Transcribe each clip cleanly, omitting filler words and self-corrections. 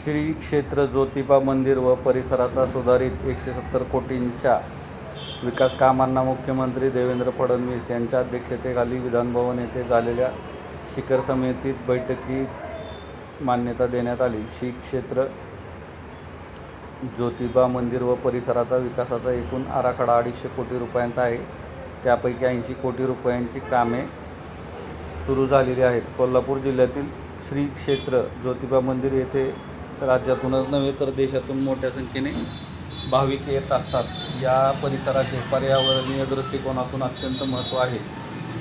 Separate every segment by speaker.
Speaker 1: श्री क्षेत्र ज्योतिबा मंदिर व परिसराचा सुधारित 170 कोटींच्या विकास कामांना मुख्यमंत्री देवेंद्र फडणवीस यांच्या अध्यक्षतेखाली विधानभवन येथे झालेल्या शिखर समितीत बैठकीत मान्यता देण्यात आली. श्री क्षेत्र ज्योतिबा मंदिर व परिसराचा विकासाचा एकूण आराखडा 250 कोटी रुपयांचा आहे. त्यापैकी 80 कोटी रुपयांची कामे सुरू झालेली आहेत. कोल्हापूर जिल्ह्यातील श्री क्षेत्र ज्योतिबा मंदिर येथे राज्यातूनच नव्हे तर देशातून मोठ्या संख्येने भाविक येत असतात. या परिसराचे पर्यावरणीय दृष्टिकोनातून अत्यंत महत्त्व आहे.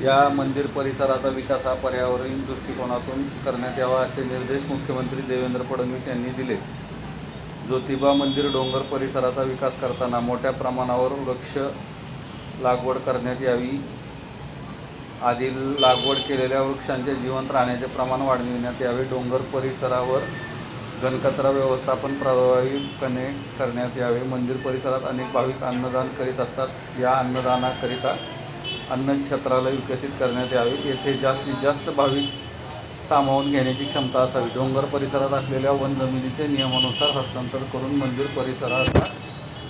Speaker 1: या मंदिर परिसराचा विकास हा पर्यावरणीय दृष्टिकोनातून करण्यात यावा असे निर्देश मुख्यमंत्री देवेंद्र फडणवीस यांनी दिले. ज्योतिबा मंदिर डोंगर परिसराचा विकास करताना मोठ्या प्रमाणावर वृक्ष लागवड करण्यात यावी. आधी लागवड केलेल्या वृक्षांचे जिवंत राहण्याचे प्रमाण वाढविण्यात यावे. डोंगर परिसरावर घनकचरा व्यवस्थापन प्रभावीपणे करण्यात यावे. मंदिर परिसरात अनेक भाविक अन्नदान करीत असतात. या अन्नदानाकरिता अन्नछत्रालय विकसित करण्यात यावे. येथे जास्तीत जास्त भाविक सामावून घेण्याची क्षमता असावी. डोंगर परिसरात असलेल्या वन जमिनीचे नियमानुसार हस्तांतर करून मंदिर परिसराचा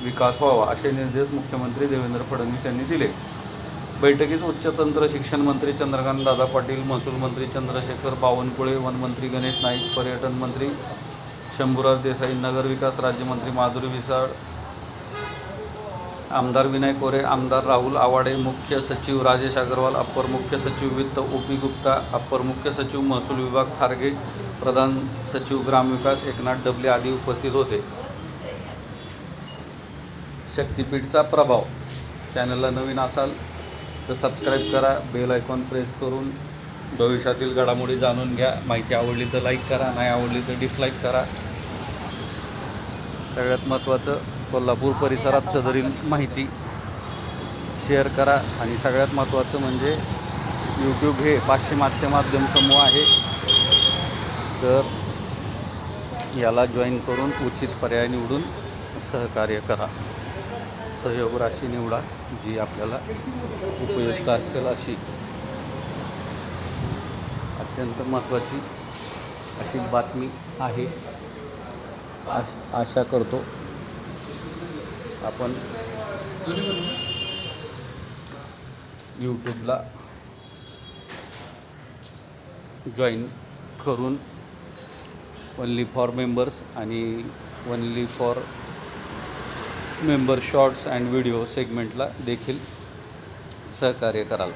Speaker 1: विकास व्हावा असे निर्देश मुख्यमंत्री देवेंद्र फडणवीस यांनी दिले. बैठकीस उच्च तंत्र शिक्षण मंत्री चंद्रकांत दादा पाटील, महसूल मंत्री चंद्रशेखर बावनकुळे, वनमंत्री गणेश नाईक, पर्यटन मंत्री शंभूराज देसाई, नगरविकास राज्यमंत्री माधुरी मिसाळ, आमदार विनय कोरे, आमदार राहुल आवाडे, मुख्य सचिव राजेश अग्रवाल, अप्पर मुख्य सचिव वित्त OP गुप्ता, अप्पर मुख्य सचिव महसूल विभाग खारगे, प्रधान सचिव ग्रामविकास एकनाथ डबले आदी उपस्थित होते. शक्तीपीठचा प्रभाव. चॅनलला नवीन असाल तर सबस्क्राईब करा, बेल आयकॉन प्रेस करून भविष्यातील घडामोडी जाणून घ्या. माहिती आवडली तर लाईक करा, नाही आवडली तर डिसलाईक करा. सगळ्यात महत्त्वाचं कोल्हापूर परिसरात सदरील माहिती शेअर करा. आणि सगळ्यात महत्त्वाचं म्हणजे YouTube हे पाश्चिमात्य माध्यम समूह आहे, तर याला जॉईन करून उचित पर्याय निवडून सहकार्य करा. सहयोग राशी निवडा जी आपल्याला उपयुक्त असेल अशी. अत्यंत महत्त्वाची अशी बातमी आहे. आशा करतो आपण YouTubeला जॉईन करून ओन्ली फॉर मेंबर्स आणि only for member shorts and video सेगमेंटला देखील सहकार्य कराल.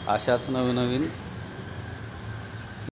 Speaker 1: अशाच नवीन